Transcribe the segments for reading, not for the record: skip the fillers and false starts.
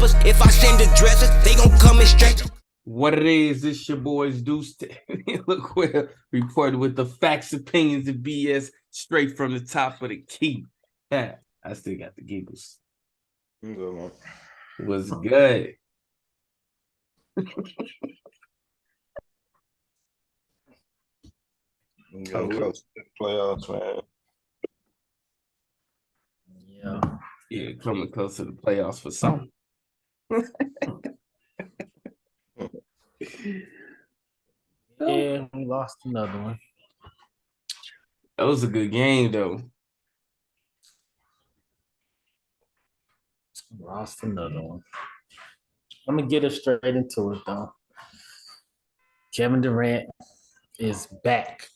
rappers. If I send the dressers, they gon' come in straight. What it is, it's your boys Deuce. Look, where reported with the facts, opinions, and BS straight from the top of the key. Yeah, I still got the giggles. Good one. Was good. Getting close to the playoffs, man. Yeah, coming close to the playoffs for some. Yeah, we lost another one. That was a good game, though. Lost another one. I'm gonna get it straight into it though. Kevin Durant is back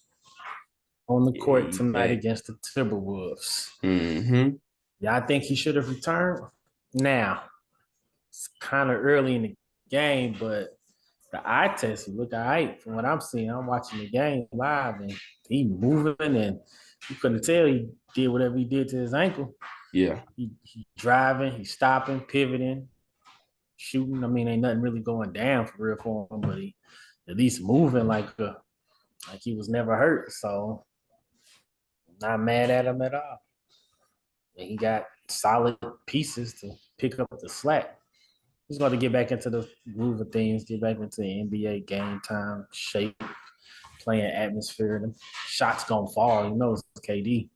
on the court tonight against the Timberwolves. Mm-hmm. Yeah, I think he should have returned. Now, it's kind of early in the game, but the eye test, he look all right from what I'm seeing. I'm watching the game live, and he moving, and you couldn't tell he did whatever he did to his ankle. Yeah. He driving, he's stopping, pivoting, shooting. I mean, ain't nothing really going down for real for him, but he at least moving like he was never hurt. So not mad at him at all. And he got solid pieces to pick up the slack. He's going to get back into the groove of things, get back into the NBA game time shape, playing atmosphere. And shots gonna fall. You know it's KD.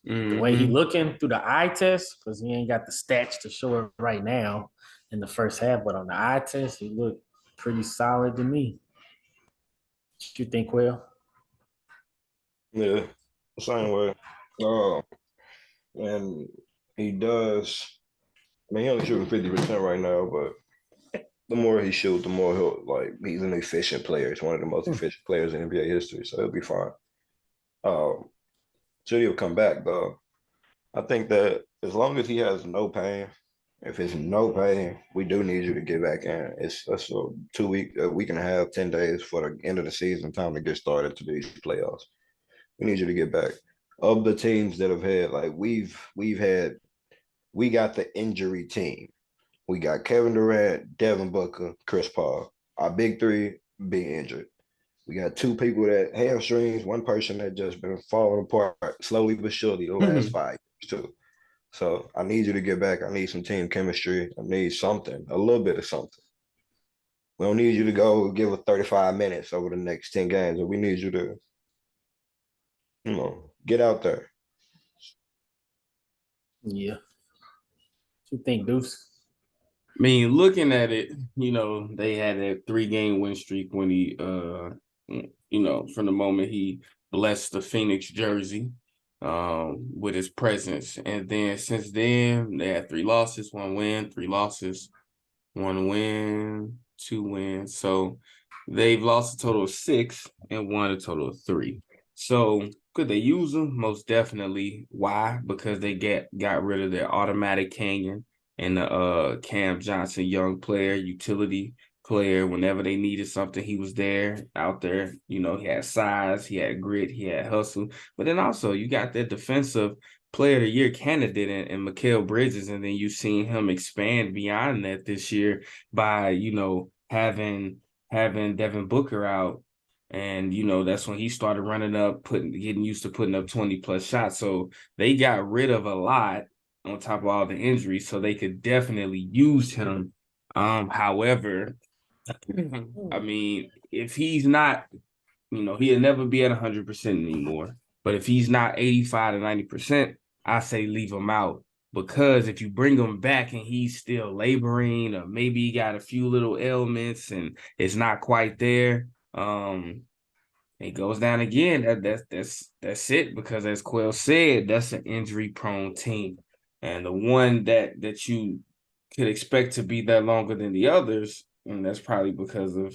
The way he looking through the eye test, because he ain't got the stats to show it right now in the first half, but on the eye test, he looked pretty solid to me. What you think, Will? Yeah, same way. And he does. I mean, he only shooting 50% right now, but the more he shoots, the more he's an efficient player. He's one of the most efficient players in NBA history, so he'll be fine. So he'll come back, though. I think that as long as he has no pain, if it's no pain, we do need you to get back in. That's a week and a half, 10 days for the end of the season, time to get started to these playoffs. We need you to get back. Of the teams that have had, like we got the injury team. We got Kevin Durant, Devin Booker, Chris Paul. Our big three being injured. We got two people that hamstrings, one person that just been falling apart slowly but surely the last 5 years too. So I need you to get back. I need some team chemistry. I need something, a little bit of something. We don't need you to go give us 35 minutes over the next 10 games. We need you to, get out there. Yeah. What you think, Deuce? I mean, looking at it, they had that 3-game win streak when he, from the moment he blessed the Phoenix jersey with his presence. And then since then, they had 3 losses, 1 win, 3 losses, 1 win, 2 wins. So they've lost a total of 6 and won a total of 3. So could they use them? Most definitely. Why? Because they got rid of their automatic canyon and the Cam Johnson young player, utility player. Whenever they needed something, he was out there. He had size, he had grit, he had hustle. But then also you got that defensive player of the year candidate in Mikal Bridges, and then you've seen him expand beyond that this year by, having Devin Booker out. And, that's when he started running up, getting used to putting up 20-plus shots. So they got rid of a lot on top of all the injuries, so they could definitely use him. However, I mean, if he's not, he'll never be at 100% anymore. But if he's not 85 to 90%, I say leave him out. Because if you bring him back and he's still laboring, or maybe he got a few little ailments and it's not quite there, it goes down again. That's it. Because as Quell said, that's an injury-prone team, and the one that you could expect to be there longer than the others, and that's probably because of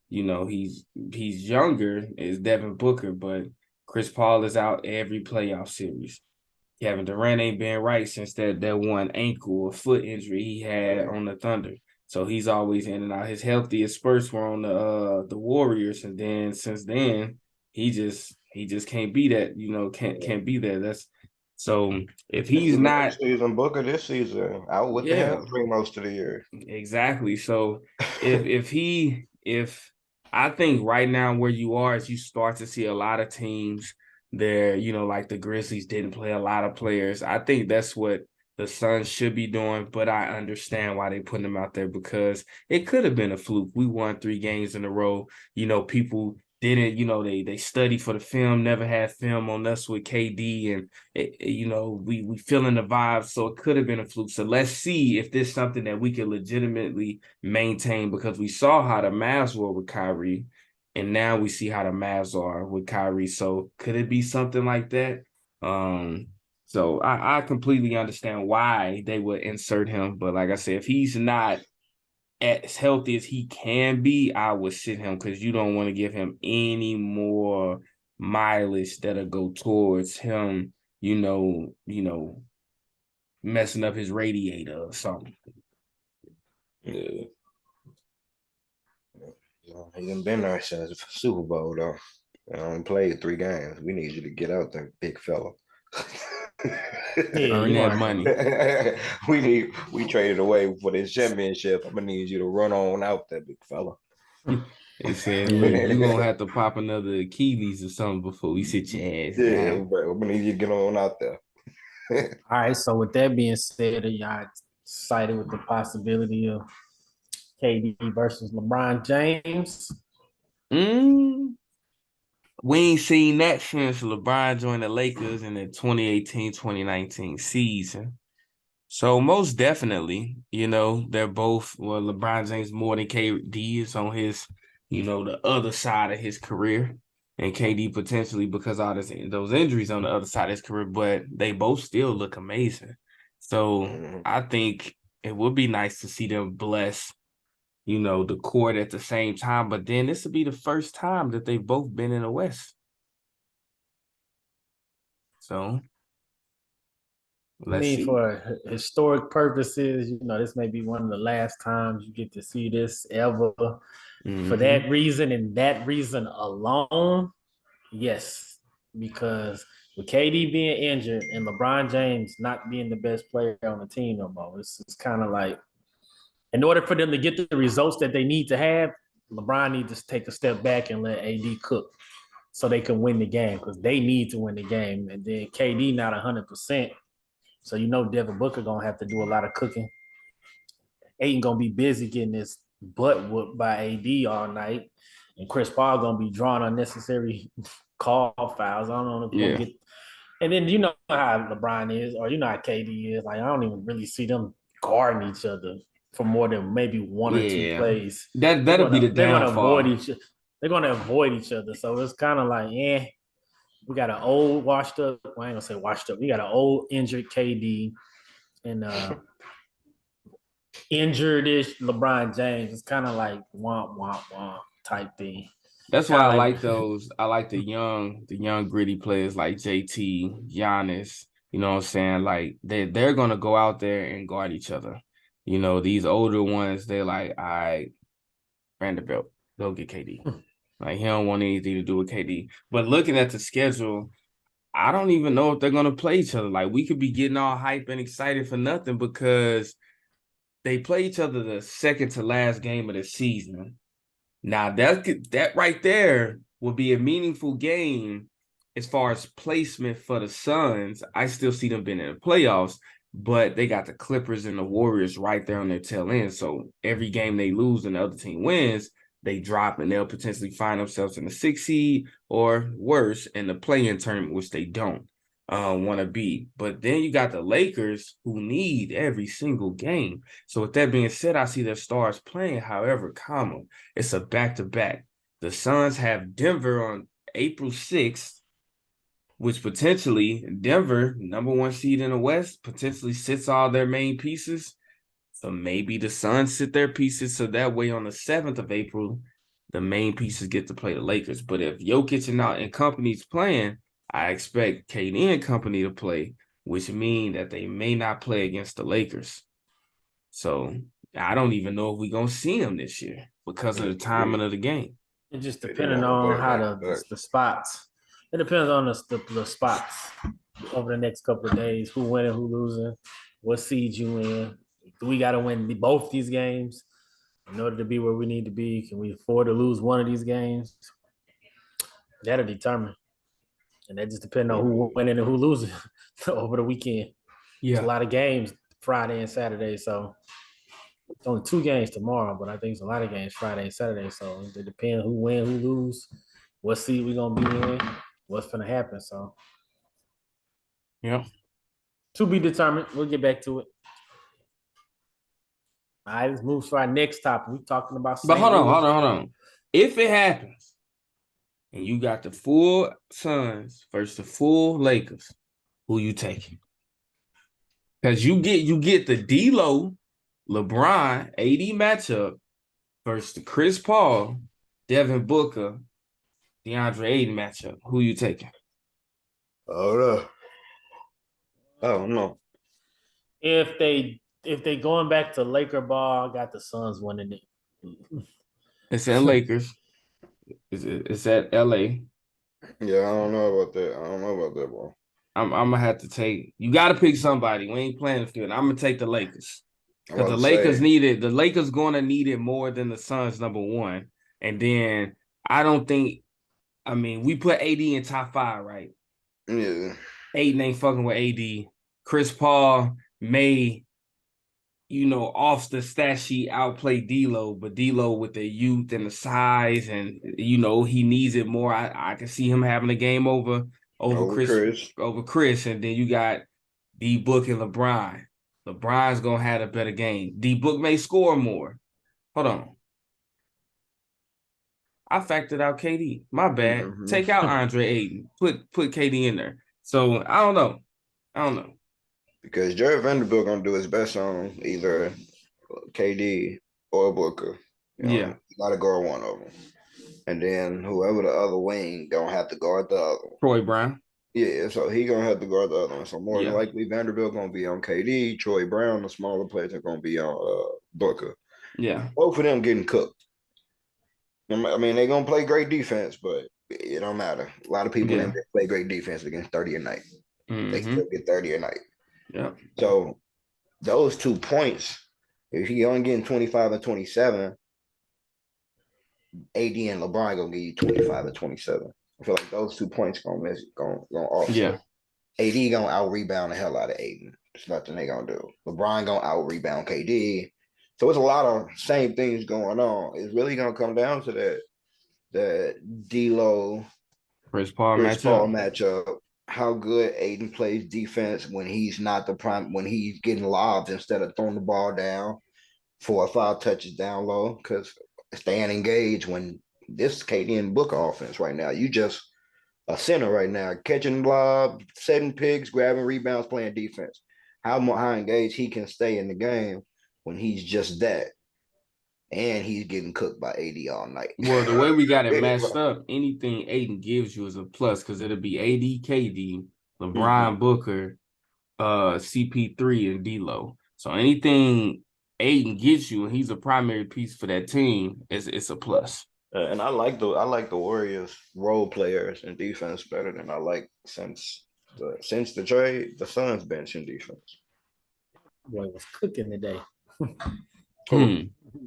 he's younger, is Devin Booker, but Chris Paul is out every playoff series. Kevin Durant ain't been right since that one ankle or foot injury he had on the Thunder. So he's always in and out. His healthiest spurts were on the Warriors, and then since then he just can't be that. Can't be there. So if This he's is not, last season, Booker this season, out with the yeah, hamstring most of the year. exactly. So if I think right now where you are is you start to see a lot of teams there, like the Grizzlies didn't play a lot of players. I think that's what the Suns should be doing, but I understand why they putting them out there because it could have been a fluke. We won 3 games in a row. People didn't, they studied for the film, never had film on us with KD, and we feeling the vibes, so it could have been a fluke. So let's see if this is something that we can legitimately maintain because we saw how the Mavs were with Kyrie, and now we see how the Mavs are with Kyrie. So could it be something like that? So I completely understand why they would insert him, but like I said, if he's not as healthy as he can be, I would sit him because you don't want to give him any more mileage that'll go towards him, messing up his radiator or something. Yeah. He done been there since the Super Bowl, though. I only played 3 games. We need you to get out there, big fella. Yeah, Earn you that want money. we traded away for this championship. I'm gonna need you to run on out there, big fella. They said Yeah. you're gonna have to pop another Achilles or something before we sit your ass Yeah, down. bro. I'm gonna need you to get on out there. All right. So with that being said, are y'all excited with the possibility of KD versus LeBron James? Mm, we ain't seen that since LeBron joined the Lakers in the 2018-2019 season. So most definitely, they're both, LeBron James more than KD is on his, the other side of his career. And KD potentially because all those injuries on the other side of his career, but they both still look amazing. So I think it would be nice to see them bless, the court at the same time. But then this will be the first time that they've both been in the West. So I let's mean, see. for historic purposes, this may be one of the last times you get to see this ever. For that reason and that reason alone, yes, because with KD being injured and LeBron James not being the best player on the team no more, it's kind of like in order for them to get the results that they need to have, LeBron needs to take a step back and let AD cook so they can win the game because they need to win the game. And then KD not 100%. So Devin Booker gonna have to do a lot of cooking. Aiden gonna be busy getting his butt whooped by AD all night, and Chris Paul gonna be drawing unnecessary call fouls. I don't know if he's gonna get. And then you know how LeBron is, or how KD is. Like I don't even really see them guarding each other for more than maybe one or two plays. That'll be the downfall. They're gonna avoid each other. So it's kind of like, we got an old washed up. Well, I ain't gonna say washed up. We got an old injured KD and injured-ish LeBron James. It's kind of like womp womp womp type thing. That's why I like those. I like the young gritty players like JT, Giannis. You know what I'm saying? Like they're gonna go out there and guard each other. These older ones, they're like, all right, Vanderbilt, go get KD. Like he don't want anything to do with KD. But looking at the schedule, I don't even know if they're gonna play each other. Like we could be getting all hype and excited for nothing because they play each other the second to last game of the season. Now that right there will be a meaningful game as far as placement for the Suns. I still see them being in the playoffs, but they got the Clippers and the Warriors right there on their tail end. So every game they lose and the other team wins, they drop and they'll potentially find themselves in the 6th seed or worse in the play-in tournament, which they don't want to be. But then you got the Lakers who need every single game. So with that being said, I see their stars playing. However, it's a back-to-back. The Suns have Denver on April 6th, which potentially Denver, number 1 seed in the West, potentially sits all their main pieces. So maybe the Suns sit their pieces so that way on the 7th of April, the main pieces get to play the Lakers. But if Jokic and company's playing, I expect KD and company to play, which means that they may not play against the Lakers. So I don't even know if we're going to see them this year because of the timing of the game. It just depending on how the spots. It depends on the spots over the next couple of days. Who winning, who losing, what seed you in. Do we got to win both these games in order to be where we need to be? Can we afford to lose one of these games? That'll determine. And that just depends on who winning and who losing over the weekend. It's a lot of games Friday and Saturday, so it's only 2 games tomorrow, but I think it's a lot of games Friday and Saturday. So it depends who win, who lose, what seed we gonna be in, what's gonna happen. So Yeah. to be determined. We'll get back to it. All right, let's move to our next topic. We're talking about But St. Louis. hold on. If it happens and you got the full Suns versus the full Lakers, who you taking? Because you get the D'Lo, LeBron, AD matchup versus the Chris Paul, Devin Booker, DeAndre Ayton matchup. Who you taking? Oh no. If they going back to Laker ball, I got the Suns winning it. It's at Lakers. It's at LA. Yeah, I don't know about that, bro. I'm gonna have to take. You got to pick somebody. We ain't playing the field. I'm gonna take the Lakers because the Lakers needed. The Lakers gonna need it more than the Suns. Number one, and then I don't think. I mean, we put AD in top 5, right? Yeah. Aiden ain't fucking with AD. Chris Paul may, off the stat sheet outplay D'Lo, but D'Lo with the youth and the size and he needs it more. I can see him having a game over Chris, and then you got D Book and LeBron. LeBron's gonna have a better game. D Book may score more. Hold on. I factored out KD. My bad. Mm-hmm. Take out Andre Ayton. Put KD in there. So I don't know. Because Jared Vanderbilt gonna do his best on either KD or Booker. You gotta guard one of them. And then whoever the other wing gonna have to guard the other one. Troy Brown. Yeah, so he gonna have to guard the other one. So more than likely Vanderbilt gonna be on KD, Troy Brown, the smaller players are gonna be on Booker. Yeah. Both of them getting cooked. I mean, they're gonna play great defense, but it don't matter. A lot of people in there play great defense against 30 a night. Mm-hmm. They still get 30 a night. Yeah. So those 2 points, if he only getting 25 and 27, AD and LeBron gonna give you 25 and 27. I feel like those 2 points gonna offset. Yeah. AD gonna out rebound the hell out of Aiden. There's nothing they gonna do. LeBron gonna out rebound KD. So it's a lot of same things going on. It's really gonna come down to that D'Lo Chris Paul matchup. How good Aiden plays defense when he's not the prime, when he's getting lobs instead of throwing the ball down 4 or 5 touches down low. Because staying engaged when this KD and Booker offense right now, you just a center right now, catching lobs, setting picks, grabbing rebounds, playing defense. How engaged he can stay in the game when he's just that, and he's getting cooked by AD all night. Well, the way we got it matched up, anything Aiden gives you is a plus because it'll be AD, KD, LeBron, Booker, CP3, and D'Lo. So anything Aiden gets you, and he's a primary piece for that team, it's a plus. And I like the Warriors role players in defense better than I like since the trade. The Suns bench in defense. Boy was cooking today.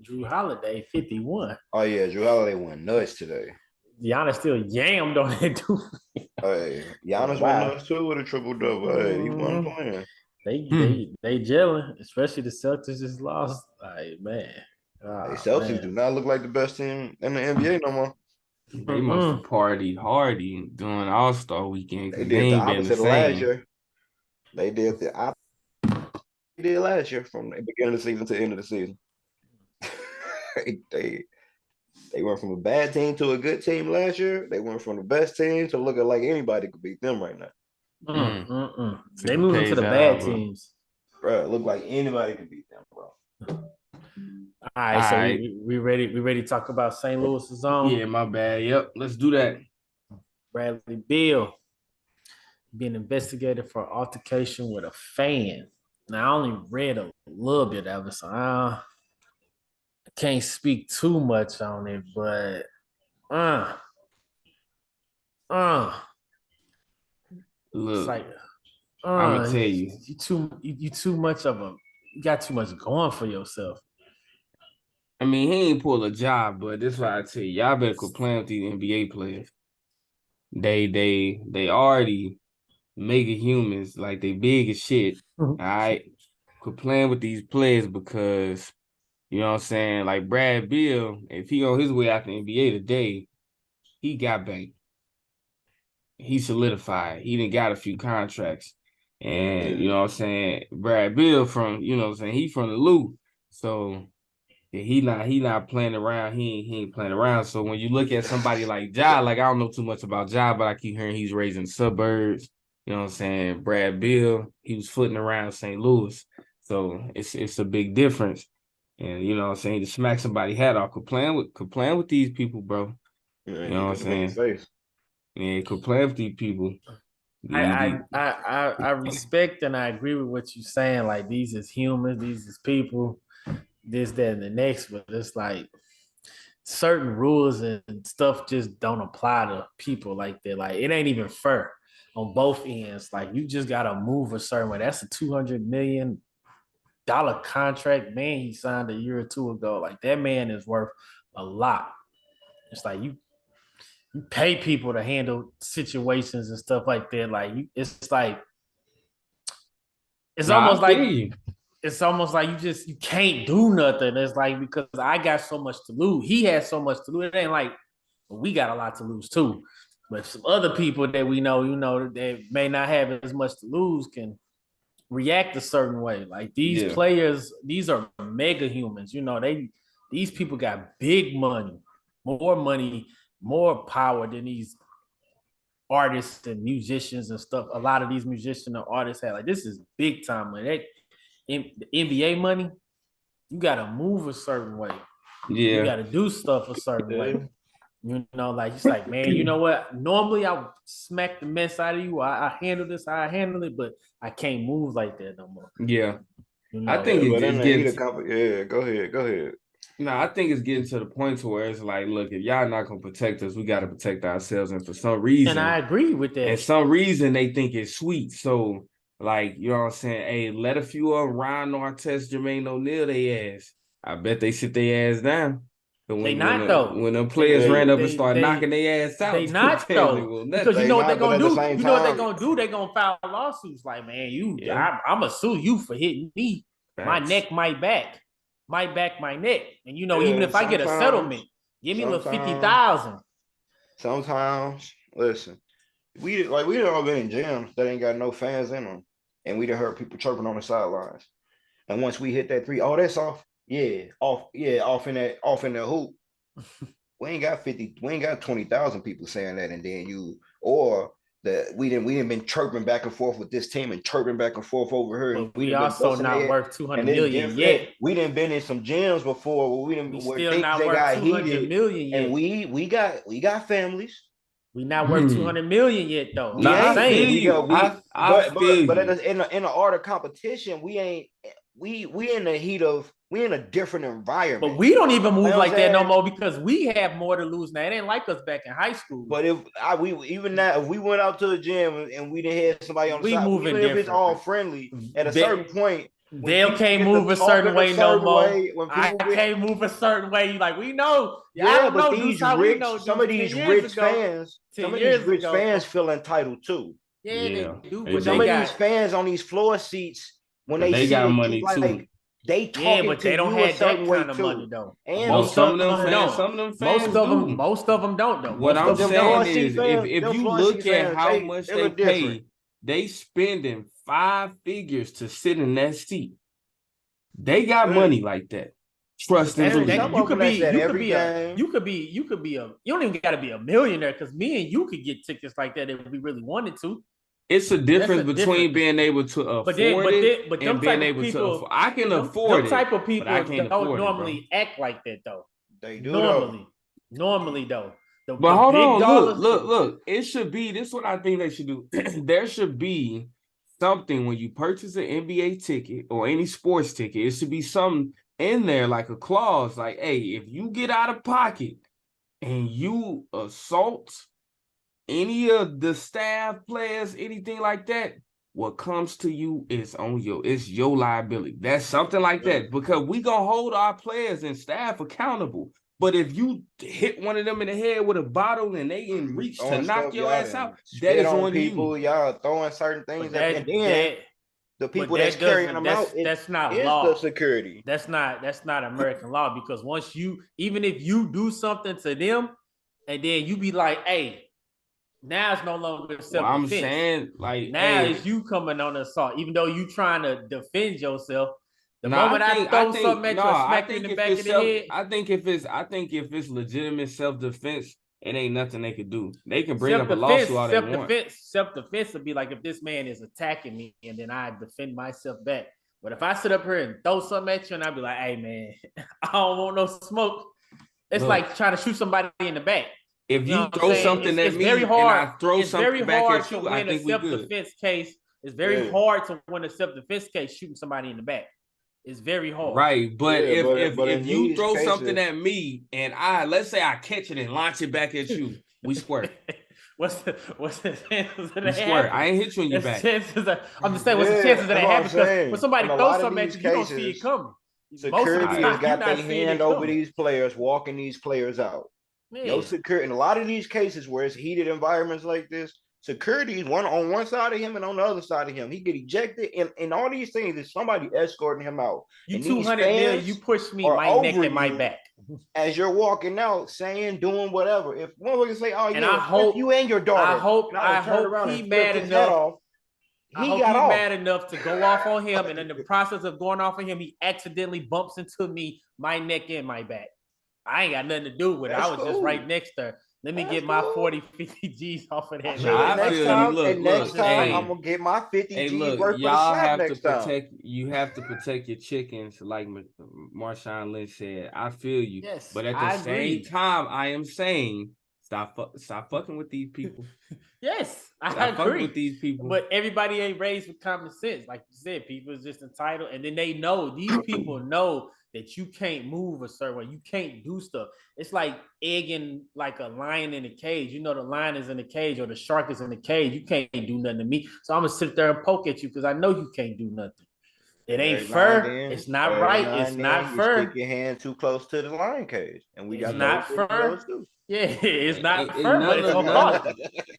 Drew Holiday 51. Oh yeah, Drew Holiday went nuts today. Giannis still yammed on that dude. Hey, Giannis went nuts too with a triple double. Hey, he wasn't playing. They gelling, especially the Celtics just lost. Like, man. Celtics do not look like the best team in the NBA no more. They must have partied hardy during All-Star weekend. They did the opposite of last year. They did the opposite did last year from the beginning of the season to the end of the season. they went from a bad team to a good team last year. They went from the best team to looking like anybody could beat them right now. They moving to the bad teams. Bro, it looked like anybody could beat them, bro. All right, so we ready to talk about St. Louis' zone? Yeah, my bad. Yep, let's do that. Bradley Beal being investigated for altercation with a fan. Now, I only read a little bit of it, so I can't speak too much on it, but Look, like, I'm gonna tell you. you too much of a, you got too much going for yourself. I mean, he ain't pull a job, but this is why I tell you, y'all better quit playing with these NBA players. They already mega humans, like they big as shit. All right. Quit playing with these players because you know what I'm saying? Like Brad Beal, if he on his way out the NBA today, he got banked. He solidified. He done got a few contracts. And you know what I'm saying? Brad Beal from, you know what I'm saying, he from the loop. So yeah, he not playing around. He ain't playing around. So when you look at somebody like Ja, like I don't know too much about Ja, but I keep hearing he's raised in the suburbs. You know what I'm saying? Brad Beal, he was footing around St. Louis. So it's a big difference. And you know what I'm saying? To smack somebody hat off, could playing with these people, bro. Yeah, You know what I'm saying? face. Yeah, could play with these people. I respect and I agree with what you're saying. Like these is humans, these is people, this, that, and the next. But it's like certain rules and stuff just don't apply to people like that. Like it ain't even fair on both ends. Like you just gotta move a certain way. That's a $200 million contract, man. He signed a year or two ago. Like that man is worth a lot. It's like you pay people to handle situations and stuff like that. Like it's like it's Nah, almost I like feel you. it's almost like you can't do nothing. It's like because I got so much to lose. He has so much to lose. It ain't like we got a lot to lose too. But some other people that we know, that may not have as much to lose can react a certain way. Like these Yeah. players, these are mega humans. These people got big money, more power than these artists and musicians and stuff. A lot of these musicians and artists have like this is big time money. The NBA money, you gotta move a certain way. You Yeah. gotta do stuff a certain way. Like it's like, man, you know what? Normally I would smack the mess out of you. I handle this, I handle it, but I can't move like that no more. Yeah. I think But it's in the heat of getting yeah, go ahead. no, I think it's getting to the point to where it's like, look, if y'all not gonna protect us, we gotta protect ourselves. And for some And I reason, agree with that. they think it's sweet. So, like, you know what I'm saying? Hey, let a few of them Ryan Artest, Jermaine O'Neal they ass. I bet they sit their ass down. But They not though. when them players ran up and started They knocking their ass out, they them not fans ain't though. gonna Because nothing. you They know what they're not, but gonna at the do. same You know what they're time, gonna do. They're gonna file lawsuits. Like, man, Yeah. I'm gonna sue you for hitting me. My Facts. neck, my back, my neck. And even yeah, if I get a settlement, give me a little 50,000. Sometimes, listen, we done all been in gyms that ain't got no fans in them, and we done heard people chirping on the sidelines. And once we hit that three, oh, that's off. Yeah, off in the hoop. We ain't got 50, we ain't got 20,000 people saying that, and then we didn't been chirping back and forth with this team and chirping back and forth over her. But We we done been also busting not their worth 200 and then million for yet. that, we done been in some gyms before We where still things not they worth got 200 heated, million yet. and we got families. We not worth 200 million yet though. We Nah, I'm I ain't. feel saying. We you. got we. I feel But you. in the art of competition, we ain't. We in the heat of. We in a different environment. But we don't even move You know like what I'm that no saying? more because we have more to lose now. It ain't like us back in high school. But if we went out to the gym and we didn't have somebody on the We side, moving even if it's different. all friendly, at a certain point, when They people can't get move to a certain talking way no more. when I people get can't move a certain way. Like we know. I yeah, don't but know Deuce these how we rich, know some Deuce of 10 these years rich ago. fans, 10 some of these years rich ago. fans feel entitled too. Yeah, they do. They But Some they of got these fans on these floor seats, when Cause they they see got that you money too. like, they yeah, talking but to they don't you a have that certain way kind of money too. though. And No, Most because of them don't. some of them fans do. Most of them don't though. What Most I'm of them them saying floor don't. seat is fans, if them you floor seat look at fans, how much they they look different. pay, they spending 5 figures to sit in that seat. They got Yeah. money like that. Trust and And believe. some of them that's at every game. You could be you don't even got to be a millionaire because me and you could get tickets like that if we really wanted to. It's a difference between difference. being able to afford But and them being type of able to people, afford. I can them afford it, type of but I people can't don't afford it, bro. normally act like that though. They do though. Normally though, But the hold big on, dollars. look. It should be this. Is what I think they should do. There should be something when you purchase an NBA ticket or any sports ticket. It should be something in there like a clause, like, hey, if you get out of pocket and you assault any of the staff players, anything like that, what comes to you is it's your liability. That's something like that, because we gonna hold our players and staff accountable. But if you hit one of them in the head with a bottle and they in reach to knock your ass out, that is on people. you. Y'all throwing certain things But at, and then the people that's carrying them out that's not is law. the security. That's not American law, because once even if you do something to them, and then you be like, hey, now it's no longer self-defense. Well, I'm saying, like, now it's you coming on assault, even though you trying to defend yourself. The No, moment I throw something at you or smack you in the back of the head. I think if it's legitimate self-defense, it ain't nothing they could do. They can bring up a lawsuit all they want. Self-defense would be like if this man is attacking me and then I defend myself back. But if I sit up here and throw something at you and I be like, hey man, I don't want no smoke. It's like trying to shoot somebody in the back. If you throw something at me and I throw something back at you, I think we good. It's very hard to win a self-defense case shooting somebody in the back. It's very hard. Right, but if you throw something at me and let's say I catch it and launch it back at you, we square. What's the chances of that happening? I ain't hit you in your back. I'm just saying, what's the chances of that happening? Because when somebody throws something at you, you don't see it coming. Security has got their hand over these players, walking these players out. No security. In a lot of these cases where it's heated environments like this, security is on one side of him and on the other side of him. He get ejected, and all these things is somebody escorting him out. You 200 million, you push me, my neck and my back. As you're walking out, saying, doing whatever. If one would say, "Oh, and I hope you and your daughter," I hope he mad enough. He got mad enough to go off on him, and in the process of going off on him, he accidentally bumps into me, my neck and my back. I ain't got nothing to do with it. I was just right next to her. Let me get my 40, 50 G's off of that. Next time, I'm gonna get my 50 G's worth y'all of have next to time. protect. You have to protect your chickens, like Marshawn Lynch said. I feel you, yes, but at the same time, I am saying stop fucking with these people. Yes, I agree with these people. But everybody ain't raised with common sense, like you said. People is just entitled, and then they know these people know that you can't move a certain way. You can't do stuff. It's like egging like a lion in a cage. You know the lion is in the cage or the shark is in the cage. You can't do nothing to me. So I'm gonna sit there and poke at you because I know you can't do nothing. It ain't fair. It's not right. It's not fair. You stick your hand too close to the lion cage, and we got not fair. Yeah, it's not fair, but it's gonna cost.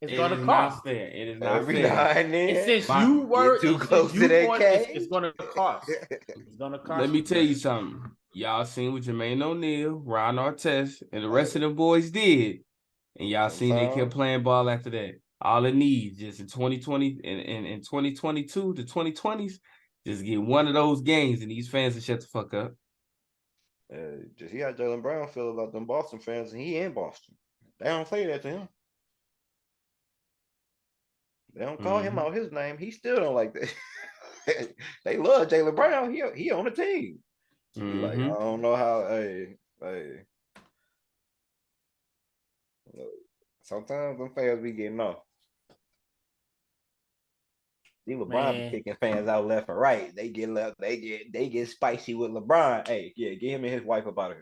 It's gonna cost. Fair. It is not fair. And since you were too close to that cage, it's gonna cost. It's gonna cost. Let me tell you something. Y'all seen what Jermaine O'Neal, Ron Artest, and the rest of the boys did, and y'all seen they kept playing ball after that. All it needs just in 2020 and in 2022 to 2020s, just get one of those games, and these fans will shut the fuck up. Just see how Jaylen Brown feel about them Boston fans, and he in Boston. They don't say that to him. They don't call him out his name. He still don't like that. They love Jaylen Brown. He on the team. Like, I don't know how. Hey. Sometimes them fans be getting off. See LeBron be kicking fans out left and right. They get spicy with LeBron. Hey, yeah, get him and his wife up out of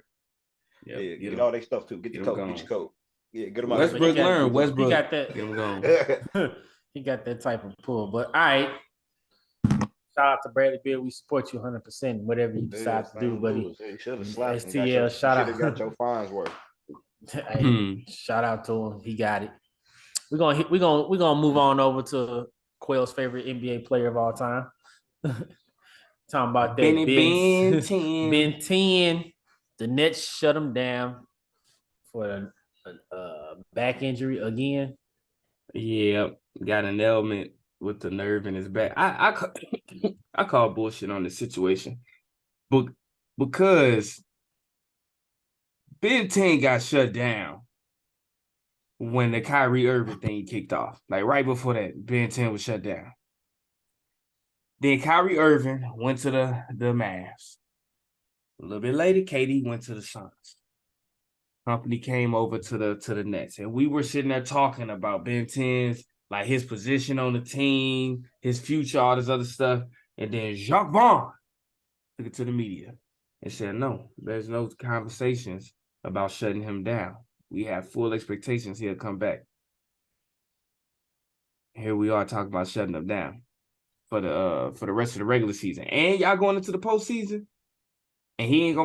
here. Yep, get all their stuff too. Get the coat. Get your coat. Yeah, get him out. Westbrook learn. Westbrook. He got that. Get him going. He got that type of pull. But all right. Shout out to Bradley Beal. We support you 100%. Whatever you decide to do, buddy. STL. Shout out. Got your fines worth. Hey, shout out to him. He got it. We're gonna move on over to Quayle's favorite NBA player of all time. Talking about that Ben 10. Ben 10. The Nets shut him down for a back injury again. Yeah, got an ailment with the nerve in his back. I call bullshit on the situation, but because Ben 10 got shut down when the Kyrie Irving thing kicked off. Like right before that, Ben 10 was shut down. Then Kyrie Irving went to the Mavs. A little bit later, KD went to the Suns. Company came over to the Nets, and we were sitting there talking about Ben 10's, like his position on the team, his future, all this other stuff. And then Jacques Vaughn took it to the media and said, no, there's no conversations about shutting him down. We have full expectations he'll come back. Here we are talking about shutting them down for the rest of the regular season. And y'all going into the postseason, and he ain't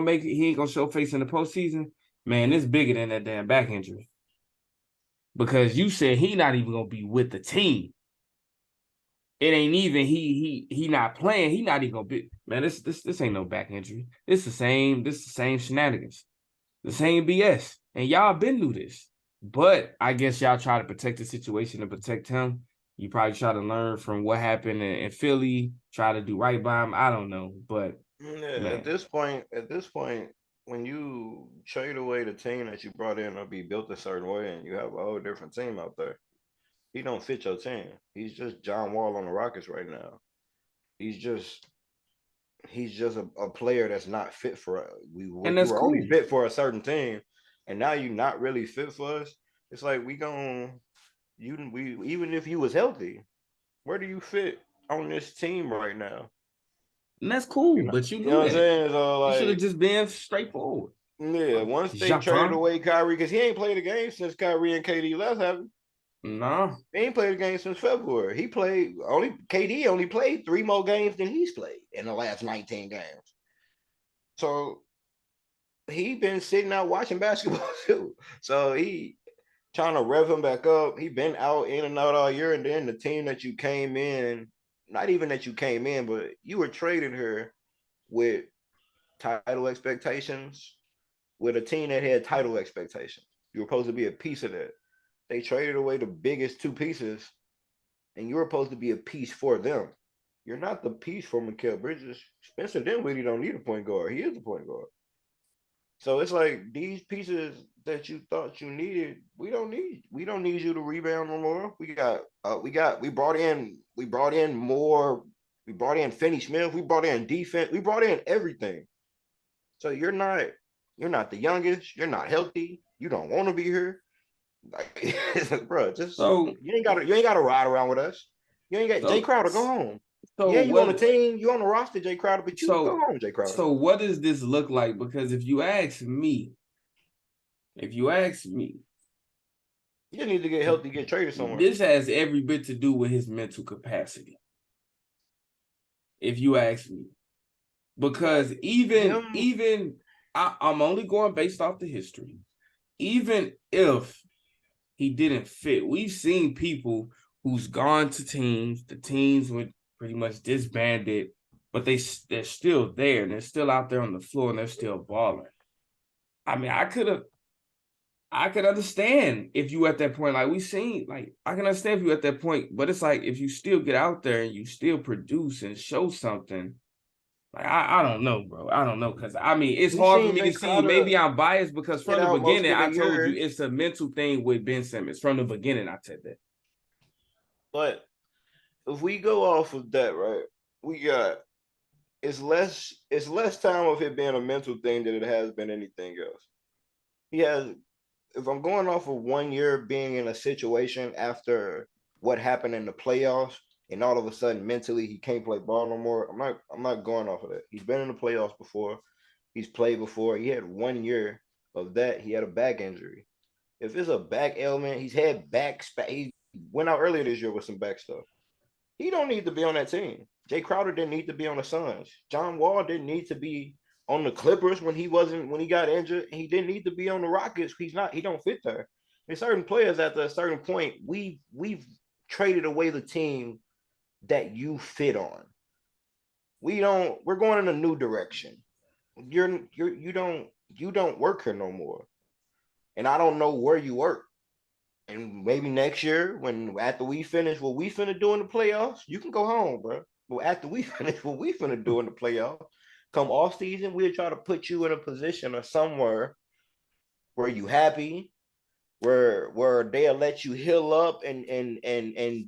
gonna show face in the postseason. Man, it's bigger than that damn back injury. Because you said he not even gonna be with the team. It ain't even he not playing. He not even gonna be. Man, this ain't no back injury. This the same shenanigans, the same BS. And y'all been through this. But I guess y'all try to protect the situation and protect him. You probably try to learn from what happened in Philly, try to do right by him. I don't know. But Yeah, man. at this point, when you trade away the team that you brought in or be built a certain way and you have a whole different team out there, he don't fit your team. He's just John Wall on the Rockets right now. He's just a player that's not fit for And you that's were cool. only fit for a certain team, and now you're not really fit for us. It's like we even if you was healthy, where do you fit on this team right now? And that's cool, You know, but you you knew know what I'm that. saying? So You should have like, just been straightforward. yeah, once they traded Japan? away Kyrie, because he ain't played a game since Kyrie and KD left, have he? No. He ain't played a game since February. KD only played 3 more games than he's played in the last 19 games. So he been sitting out watching basketball too. So he trying to rev him back up. He been out in and out all year, and then the team that you came in, not even that you came in, but you were traded here with title expectations, with a team that had title expectations. You were supposed to be a piece of that. They traded away the biggest 2 pieces, and you were supposed to be a piece for them. You're not the piece for Mikal Bridges. Spencer Dinwiddie don't need a point guard. He is the point guard. So it's like these pieces that you thought you needed, we don't need. We don't need you to rebound no more. We brought in more. We brought in Finney Smith. We brought in defense. We brought in everything. So you're not the youngest. You're not healthy. You don't want to be here. Like, bro, you ain't gotta ride around with us. You ain't got Jay Crowder, go home. So You on the team, you on the roster, Jay Crowder, but you go home, Jay Crowder. So what does this look like? Because if you ask me, you need to get healthy, get traded somewhere. This has every bit to do with his mental capacity. If you ask me. Because I'm only going based off the history. Even if he didn't fit, we've seen people who's gone to teams, the teams were pretty much disbanded, but they're still there and they're still out there on the floor and they're still balling. I mean, I could understand if you at that point, like we seen, like I can understand if you at that point, but it's like if you still get out there and you still produce and show something, like I don't know, bro. I don't know, because I mean it's hard for me to see. Maybe I'm biased because from the beginning I told you it's a mental thing with Ben Simmons. From the beginning, I said that. But if we go off of that, right, we got it's less time of it being a mental thing than it has been anything else. If I'm going off of 1 year being in a situation after what happened in the playoffs, and all of a sudden mentally he can't play ball no more, I'm not going off of that. He's been in the playoffs before. He's played before. He had 1 year of that. He had a back injury. If it's a back ailment, he's had he went out earlier this year with some back stuff. He don't need to be on that team. Jay Crowder didn't need to be on the Suns. John Wall didn't need to be on the Clippers when he got injured. He didn't need to be on the Rockets. He don't fit there. There's certain players at a certain point, we've traded away the team that you fit on. We're going in a new direction. You don't work here no more. And I don't know where you work. And maybe next year, after we finish what we finna do in the playoffs, you can go home, bro. But after we finish what we finna do in the playoffs, come off season, we'll try to put you in a position or somewhere where you happy, where they'll let you heal up and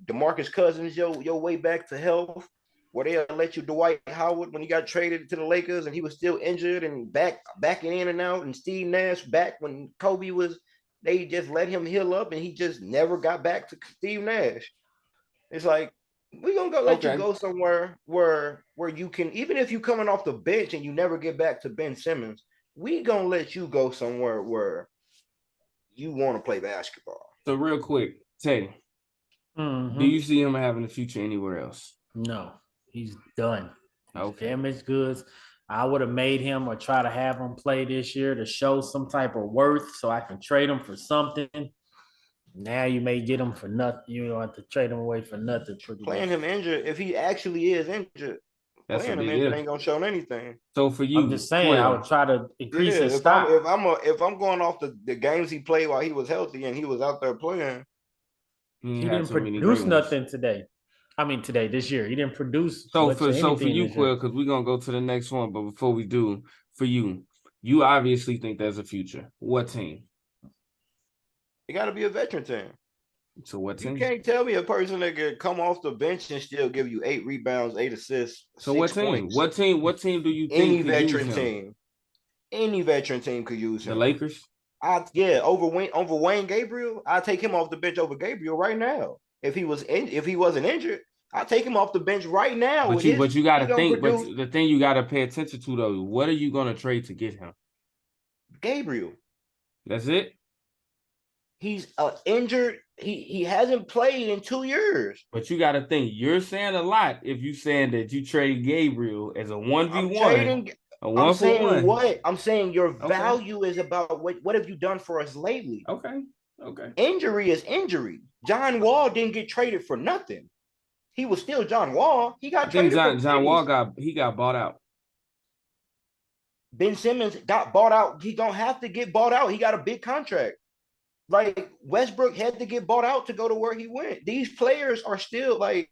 DeMarcus Cousins your way back to health, where they'll let you Dwight Howard when he got traded to the Lakers and he was still injured and backing in and out, and Steve Nash back when Kobe was. They just let him heal up, and he just never got back to Steve Nash. It's like we're gonna let you go somewhere where you can, even if you coming off the bench and you never get back to Ben Simmons, we gonna let you go somewhere where you want to play basketball. So real quick, Tay, Do you see him having a future anywhere else? No, he's done. He's Okay. damaged goods. I would have made him or try to have him play this year to show some type of worth so I can trade him for something. Now you may get him for nothing. You don't have to trade him away for nothing. Playing him injured, if he actually is injured, That's playing a him big injured if. ain't gonna show anything. So for you, I'm just saying, I would try to increase his stock. If I'm going off the games he played while he was healthy and he was out there playing, he didn't produce nothing today. I mean, this year, he didn't produce. So for you, Quill, because we're gonna go to the next one. But before we do, for you obviously think there's a future. What team? it got to be a veteran team. So what team? You can't tell me a person that could come off the bench and still give you 8 rebounds, 8 assists. So what team? Points. What team do you think any veteran team? Any veteran team could use him. The Lakers? Over Wayne Gabriel, I'd take him off the bench over Gabriel right now. If he wasn't injured, I'd take him off the bench right now. But you got to think. But the thing you got to pay attention to though, what are you going to trade to get him? Gabriel. That's it. He's injured. He hasn't played in 2 years. But you got to think. You're saying a lot if you saying that you trade Gabriel as a 1v1. I'm saying what? I'm saying your value is about what have you done for us lately? Okay. Injury is injury. John Wall didn't get traded for nothing. He was still John Wall. He got traded. John Wall got bought out. Ben Simmons got bought out. He don't have to get bought out. He got a big contract. Like Westbrook had to get bought out to go to where he went. These players are still like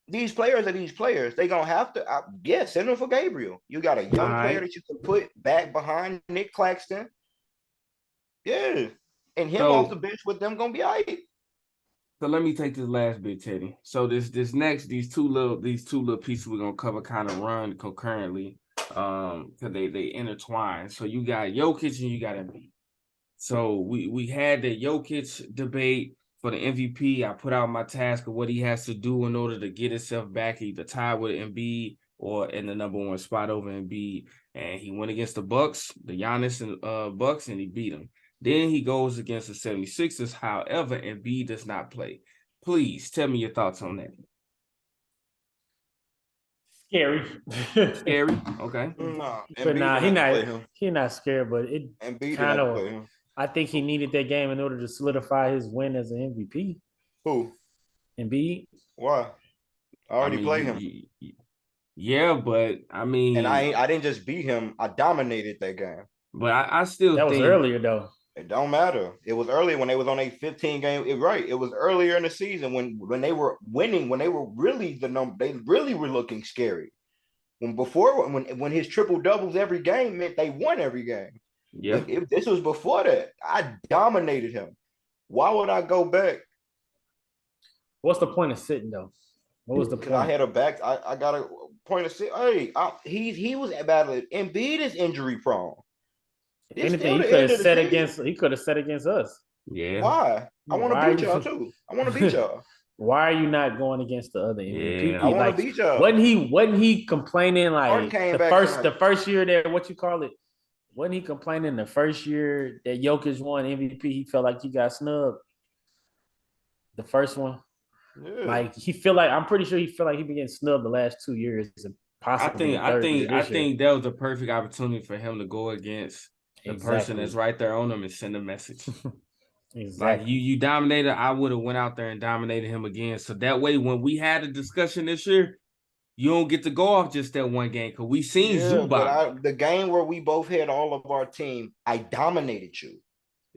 these players are these players. They gonna have to send them for Gabriel. You got a young player that you can put back behind Nick Claxton. Yeah. And him off the bench with them gonna be all right. So let me take this last bit, Teddy. So these two little pieces we're gonna cover kind of run concurrently, because they intertwine. So you got Jokic and you got Embiid. So we had the Jokic debate for the MVP. I put out my task of what he has to do in order to get himself back either tied with Embiid or in the number 1 spot over Embiid. And he went against the Bucks, the Giannis and Bucks, and he beat them. Then he goes against the 76ers. However, Embiid does not play. Please tell me your thoughts on that. Scary. Okay. But he's not scared, but it kind of. I think he needed that game in order to solidify his win as an MVP. Who? Embiid. Why? I already played him. Yeah, but I mean, and I didn't just beat him. I dominated that game. But I still that was earlier though. It don't matter. It was earlier when they was on a 15 game. It was earlier in the season when they were winning, when they were really they really were looking scary. When his triple doubles every game meant they won every game. Yeah. If this was before that, I dominated him. Why would I go back? What's the point of sitting though? What was the point? I had a back. I got a point of sit. Hey, he was battling. Embiid is injury prone. Anything he could have said against us. Yeah. Why? I want to beat y'all too. I want to beat y'all. Why are you not going against the other MVP? Yeah, I want to beat y'all. Wasn't he complaining like the first year that Wasn't he complaining the first year that Jokic won MVP? He felt like he got snubbed. The first one. Yeah. Like I'm pretty sure he felt like he been getting snubbed the last 2 years. Possibly I think that was the perfect opportunity for him to go against the person that's right there on him and send a message. Exactly. Like you dominated, I would have went out there and dominated him again. So that way, when we had a discussion this year, you don't get to go off just that one game because we seen Zubac. The game where we both had all of our team, I dominated you.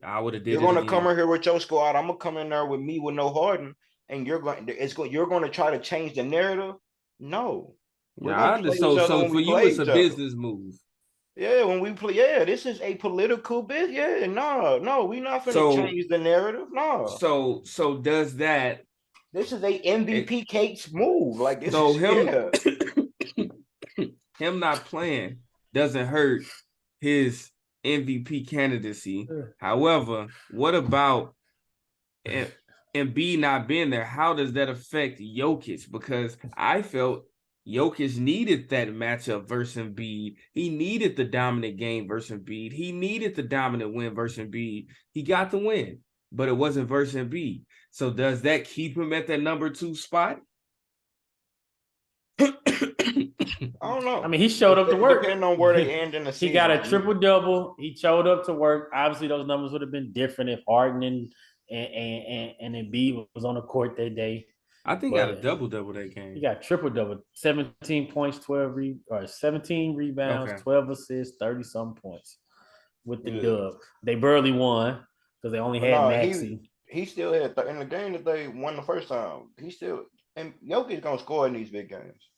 I would have did. You're gonna come in here with your squad. I'm gonna come in there with me with no Harden, and you're going to try to change the narrative. No. So for you, it's a business move. Yeah, when we play, this is a political business. Yeah, no, we're not gonna change the narrative. No. So does that? This is a MVP cakes move. Like this. So him not playing doesn't hurt his MVP candidacy. However, what about Embiid not being there? How does that affect Jokic? Because I felt Jokic needed that matchup versus Embiid. He needed the dominant game versus Embiid. He needed the dominant win versus Embiid. He got the win. but it wasn't versus Embiid. So does that keep him at that number 2 spot? I don't know. I mean, he showed up to work. Depending on where they end in the season. He got a triple-double. He showed up to work. Obviously, those numbers would have been different if Harden and Embiid was on the court that day. I think he got a double-double that game. He got triple-double. 17 points, 17 rebounds, 12 assists, 30-something points with the dub. They barely won because they only had Maxey. He still had in the game that they won the first time. And Jokic gonna score in these big games.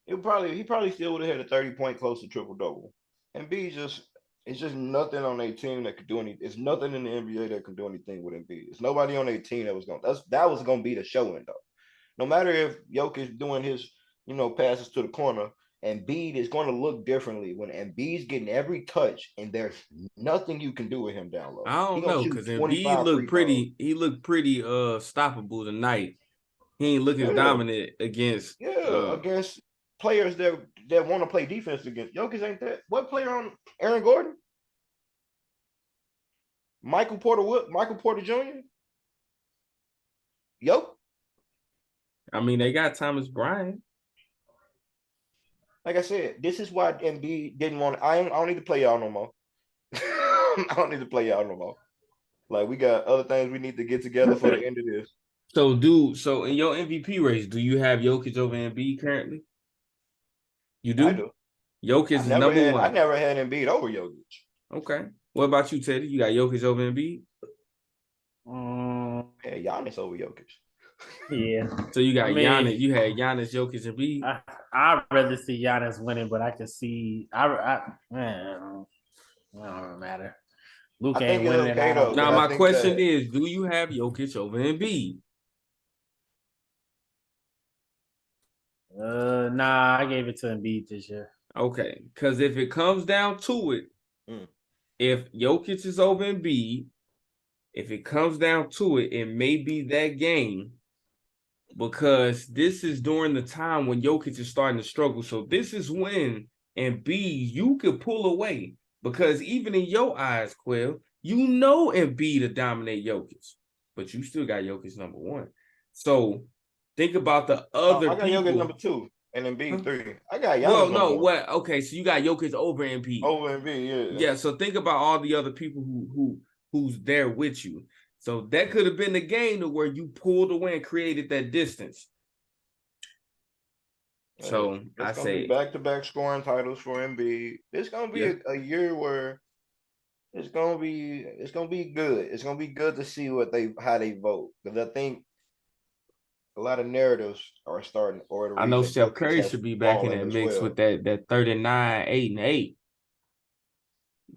He probably still would have had a 30-point close to triple-double. And it's just nothing on their team that could do anything. It's nothing in the NBA that can do anything with Embiid. It's nobody on their team that was gonna be the showing though. No matter if Jokic doing his, passes to the corner, Embiid is going to look differently when Embiid's getting every touch, and there's nothing you can do with him down low. I don't know because Embiid looked pretty. He looked pretty stoppable tonight. He ain't looking dominant against against players that want to play defense against. Jokic ain't that. What player on Aaron Gordon? Michael Porter Jr. I mean, they got Thomas Bryant. Like I said, this is why Embiid didn't want. I don't need to play y'all no more. I don't need to play y'all no more. Like we got other things we need to get together for the end of this. So in your MVP race, do you have Jokic over Embiid currently? You do? I do. Jokic is number 1. I never had Embiid over Jokic. Okay. What about you, Teddy? You got Jokic over Embiid? Yeah, Giannis over Jokic. Yeah. So you got Giannis. You had Giannis, Jokic, and Embiid. I'd rather see Giannis winning, but I can see. It don't matter. Luke ain't winning. Now my question is: do you have Jokic over Embiid? Nah, I gave it to Embiid this year. Okay, because if it comes down to it, if Jokic is over Embiid, if it comes down to it, it may be that game. Because this is during the time when Jokic is starting to struggle. So this is when Embiid, you could pull away. Because even in your eyes, Quill, Embiid to dominate Jokic. But you still got Jokic number 1. So think about the other people. I got Jokic number 2 and Embiid 3. I got Giannis. Okay, so you got Jokic over Embiid. Over Embiid, yeah. Yeah, so think about all the other people who's there with you. So that could have been the game to where you pulled away and created that distance. So I say back-to-back scoring titles for Embiid. It's gonna be a year where it's gonna be good. It's gonna be good to see how they vote, because I think a lot of narratives are starting. I know Steph Curry should be back in that mix with that 39, 8, and 8.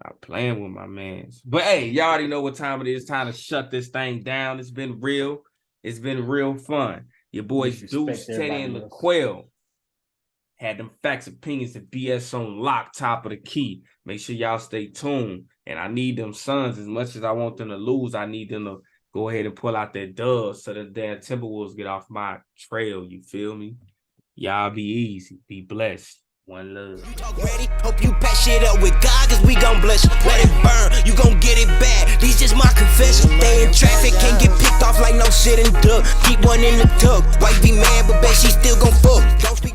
Not playing with my mans. But hey, y'all already know what time it is. Time to shut this thing down. It's been real. It's been real fun. Your boys Deuce, Teddy, and LaQuell had them facts, opinions, and BS on lock, top of the key. Make sure y'all stay tuned. And I need them Suns as much as I want them to lose. I need them to go ahead and pull out that dub so the damn Timberwolves get off my trail. You feel me? Y'all be easy. Be blessed. One love. You talk ready? Hope you patch shit up with God, cause we gon' bless you. Let it burn, you gon' get it back. These just my confessions. Stay in traffic, can't get picked off like no shit and duck. Keep one in the tuck. Wife be mad, but bet she still gon' fuck. Don't speak